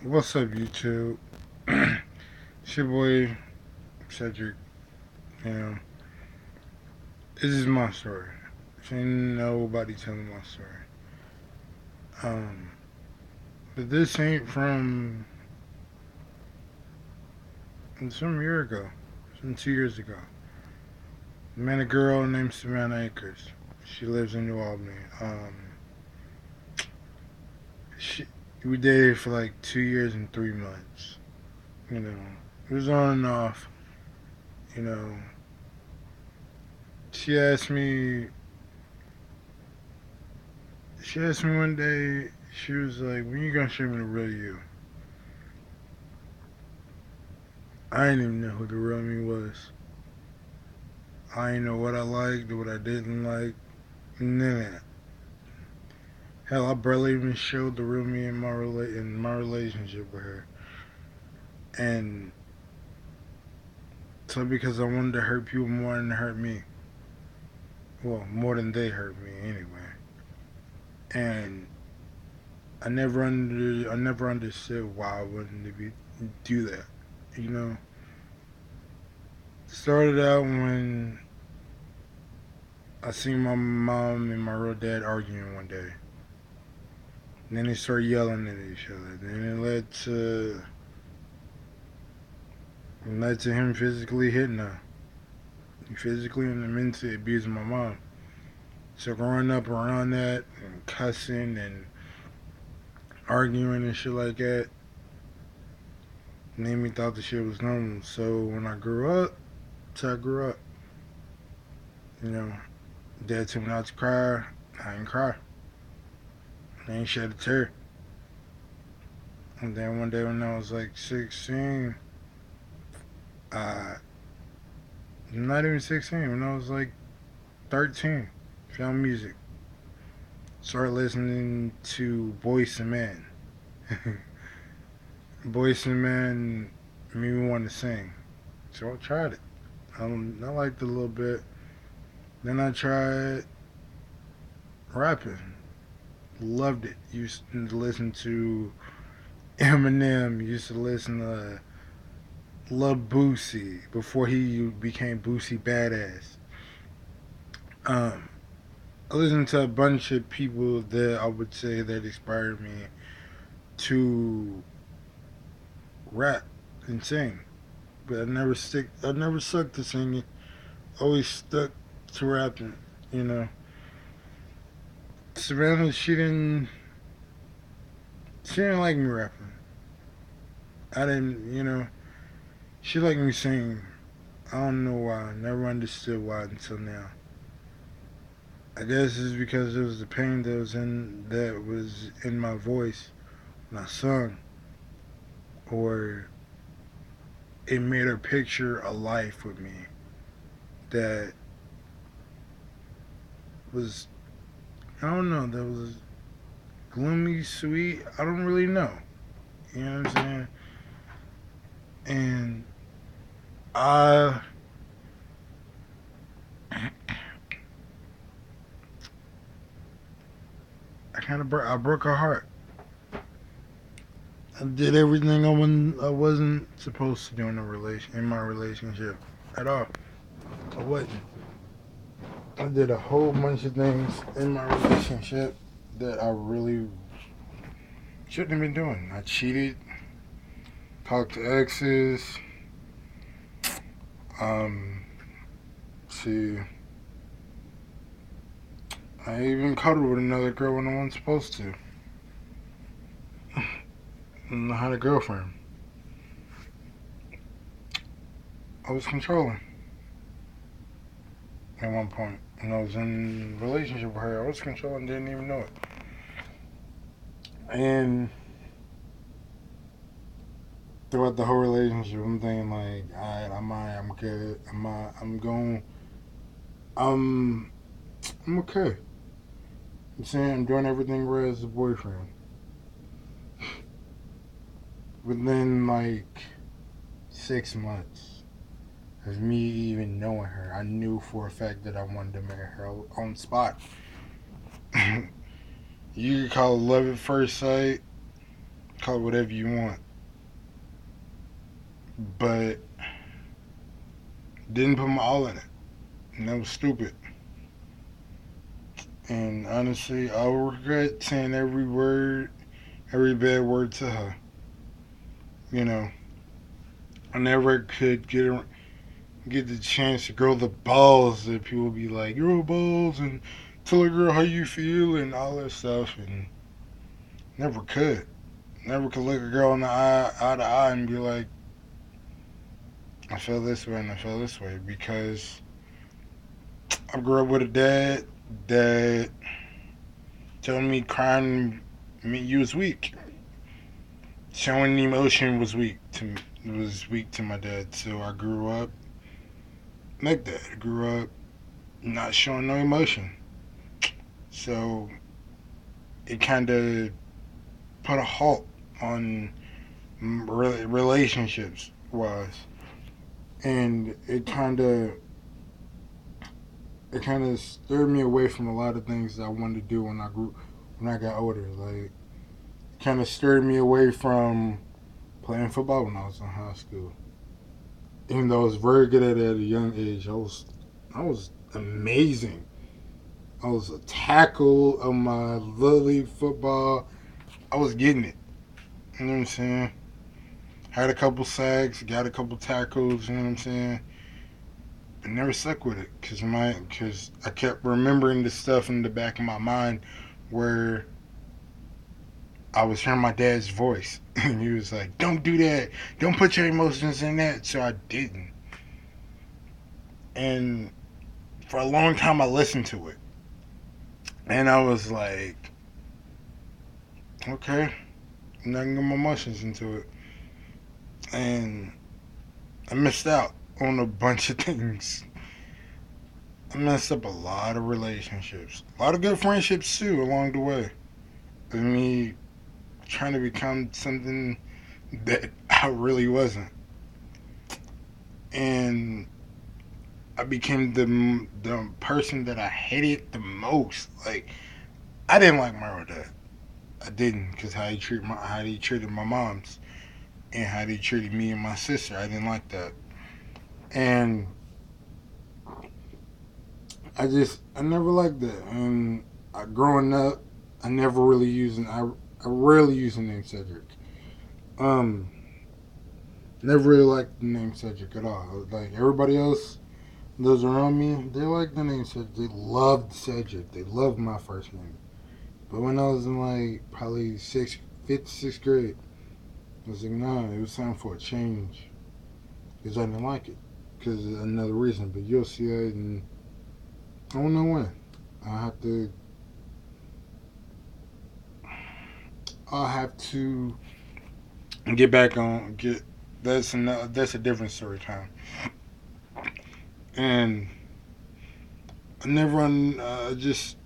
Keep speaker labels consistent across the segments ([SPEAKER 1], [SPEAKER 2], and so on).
[SPEAKER 1] What's up, YouTube? It's your boy Cedric. You know, this is my story. If ain't nobody telling my story. Um, but this ain't from a year ago, from 2 years ago. I met a girl named Savannah Akers. She lives in New Albany. She we dated for like 2 years and 3 months. You know, it was on and off. You know, she asked me. She asked me one day. She was like, "When you gonna show me the real you?" I didn't even know who the real me was. I didn't know what I liked, what I didn't like, none of that. Hell, I barely even showed the real me in my relationship with her, and so because I wanted to hurt people more than hurt me, well, more than they hurt me anyway, and I never understood why I wanted to do that. You know, started out when I seen my mom and my real dad arguing one day. And then they started yelling at each other. Then it led to him physically hitting her, physically and mentally abusing my mom. So growing up around that and cussing and arguing and shit like that made me thought the shit was normal. So when I grew up, so I grew up, you know, dad told me not to cry. I didn't cry. I ain't shed a tear. And then one day when I was like 16, uh, not even 16, when I was like 13, found music. Started listening to Boyz II Men. Boyz II Men made me want to sing. So I tried it. I liked it a little bit. Then I tried rapping. Loved it. Used to listen to Eminem. Used to listen to Lil Boosie before he became Boosie Badass. Um, I listened to a bunch of people that I would say that inspired me to rap and sing. But I never stuck to singing. Always stuck to rapping, you know. Savannah, she didn't like me rapping. I didn't, she liked me singing. I don't know why. Never understood why until now. I guess it's because it was the pain that was in my voice when I sung, or it made her picture a life with me that was, I don't know, that was gloomy, sweet. I don't really know. You know what I'm saying? And I I broke her heart. I did everything I wasn't supposed to do in my relationship at all. I wasn't. I did a whole bunch of things in my relationship that I really shouldn't have been doing. I cheated, talked to exes, um, see, I even cuddled with another girl when I wasn't supposed to. And I had a girlfriend. I was controlling at one point. When I was in a relationship with her, I was controlling, didn't even know it. And throughout the whole relationship, I'm thinking like, alright, I'm good. I'm going, I'm, I'm okay. I'm saying I'm doing everything right as a boyfriend. Within like 6 months of me even knowing her, I knew for a fact that I wanted to marry her on spot. You could call it love at first sight. call it whatever you want, but didn't put my all in it, and that was stupid. And honestly, I will regret saying every word, every bad word to her. You know, I never could get the chance to grow the balls that people be like, grow balls and tell a girl how you feel and all that stuff, and never could. Never could look a girl in the eye to eye and be like, I feel this way and I feel this way because I grew up with a dad that told me crying meant you was weak. Showing emotion was weak to my dad. So I grew up like that. I grew up not showing no emotion. So it kind of put a halt on relationships wise, and it kind of stirred me away from a lot of things that I wanted to do when I got older. Like, kind of stirred me away from playing football when I was in high school. Even though I was very good at it at a young age, I was amazing. I was a tackle of my little league football. I was getting it. You know what I'm saying? Had a couple sacks, got a couple tackles. You know what I'm saying? But never stuck with it because I kept remembering the stuff in the back of my mind where I was hearing my dad's voice, and he was like, "Don't do that. Don't put your emotions in that." So I didn't, and for a long time I listened to it, and I was like, "Okay, I'm not gonna get my emotions into it," and I missed out on a bunch of things. I messed up a lot of relationships, a lot of good friendships too along the way. Of me trying to become something that I really wasn't, and I became the person that I hated the most. Like, I didn't like my dad. I didn't because how he treated my moms and how he treated me and my sister. I didn't like that, and I never liked that. And growing up, I never really used I rarely used the name Cedric. Um, Never really liked the name Cedric at all. Like everybody else, those around me, they liked the name Cedric. They loved Cedric. They loved my first name. But when I was in like probably fifth, sixth grade, I was like, nah, it was time for a change because I didn't like it. Because another reason, but you'll see that, and I don't know when. I have to. I'll have to get back on. That's a different story time. And I never just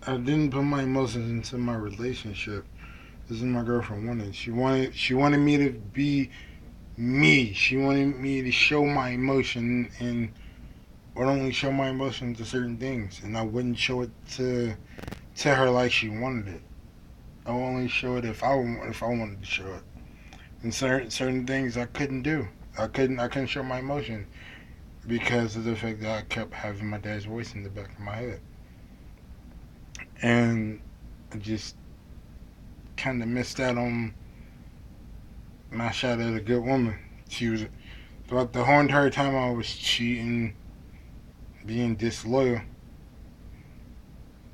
[SPEAKER 1] I didn't put my emotions into my relationship. This is my girlfriend wanted. She wanted me to be me. She wanted me to show my emotion and would only show my emotion to certain things, and I wouldn't show it to her like she wanted it. I would only show it if I wanted to show it. And certain things I couldn't do. I couldn't show my emotion because of the fact that I kept having my dad's voice in the back of my head, and I just kind of missed out on my shot at a good woman. She was throughout the whole entire time I was cheating, being disloyal,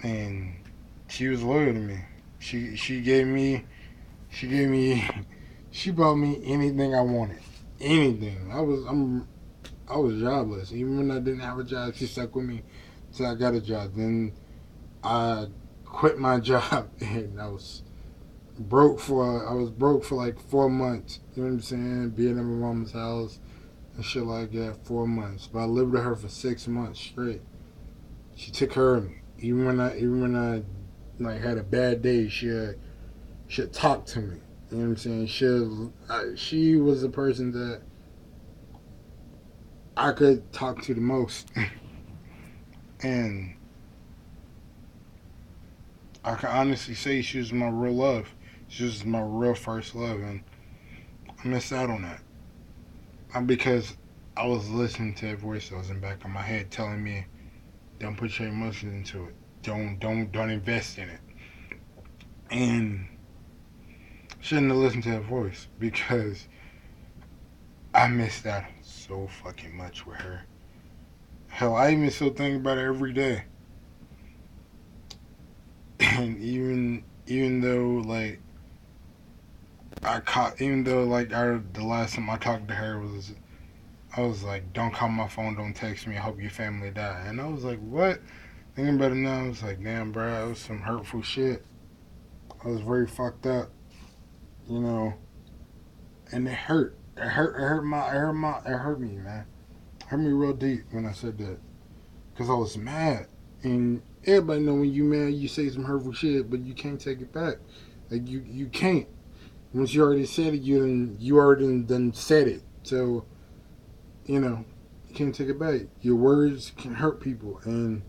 [SPEAKER 1] and she was loyal to me. She gave me she gave me she bought me anything I wanted. Anything. I was jobless. Even when I didn't have a job, she stuck with me till I got a job. Then I quit my job and I was broke for like 4 months. You know what I'm saying? Being at my mama's house and shit like that, 4 months. But I lived with her for 6 months straight. She took care of me. Even when I like had a bad day, she'd talk to me. You know what I'm saying? She was the person that I could talk to the most, and I can honestly say she was my real love. She was my real first love, and I missed out on that. Because I was listening to that voice that was in the back of my head telling me, "Don't put your emotions into it. Don't invest in it." And shouldn't have listened to that voice because I missed out so fucking much with her. Hell, I even still think about it every day. And even though like even though like the last time I talked to her was, I was like, "Don't call my phone, don't text me. I hope your family die." And I was like, "What?" Thinking about it now, I was like, "Damn, bro, it was some hurtful shit." I was very fucked up, you know, and it hurt. It hurt me, man. It hurt me real deep when I said that, cause I was mad, and everybody know when you mad, you say some hurtful shit, but you can't take it back. Like you can't. Once you already said it, you already done said it. So you know you can't take it back. Your words can hurt people, and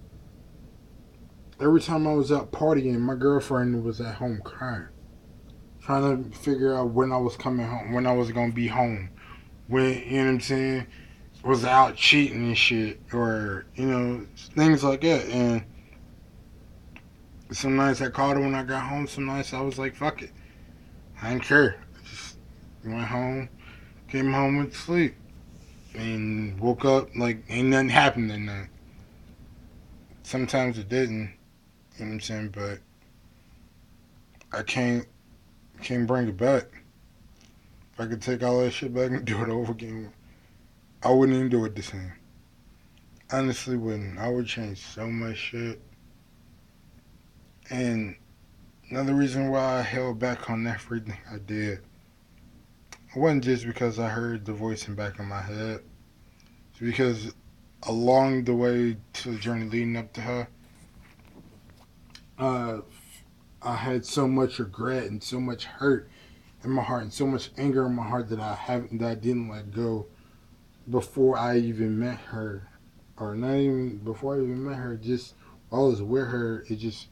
[SPEAKER 1] every time I was out partying, my girlfriend was at home crying, trying to figure out when I was coming home, when I was gonna be home, when you know what I'm saying, was out cheating and shit, or things like that. And some nights I called her when I got home. Some nights I was like, fuck it, I didn't care. I just went home, came home, went to sleep, and woke up like ain't nothing happened that night. Sometimes it didn't, you know what I'm saying, but I can't bring it back. If I could take all that shit back and do it over again, I wouldn't even do it the same. Honestly, wouldn't. I would change so much shit. And another reason why I held back on everything I did, it wasn't just because I heard the voice in the back of my head. It's because along the way to the journey leading up to her, uh, I had so much regret and so much hurt in my heart and so much anger in my heart that I didn't let go before I even met her, or not even before I even met her. Just while I was with her, it just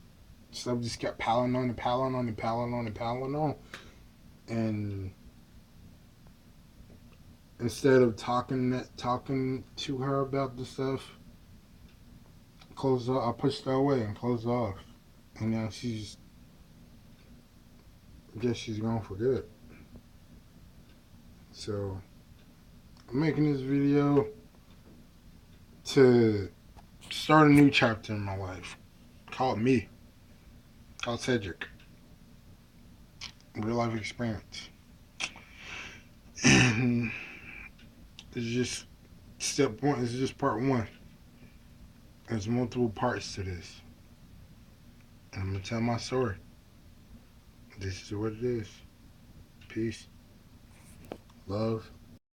[SPEAKER 1] stuff just kept piling on and piling on and piling on and piling on. And instead of talking to her about the stuff, closed off. I pushed her away and closed off. And now I guess she's gone for good. So I'm making this video to start a new chapter in my life. Called me. Called Cedric. Real life experience. And it's just step one. It's just part one. There's multiple parts to this. And I'm gonna tell my story. This is what it is. Peace, love,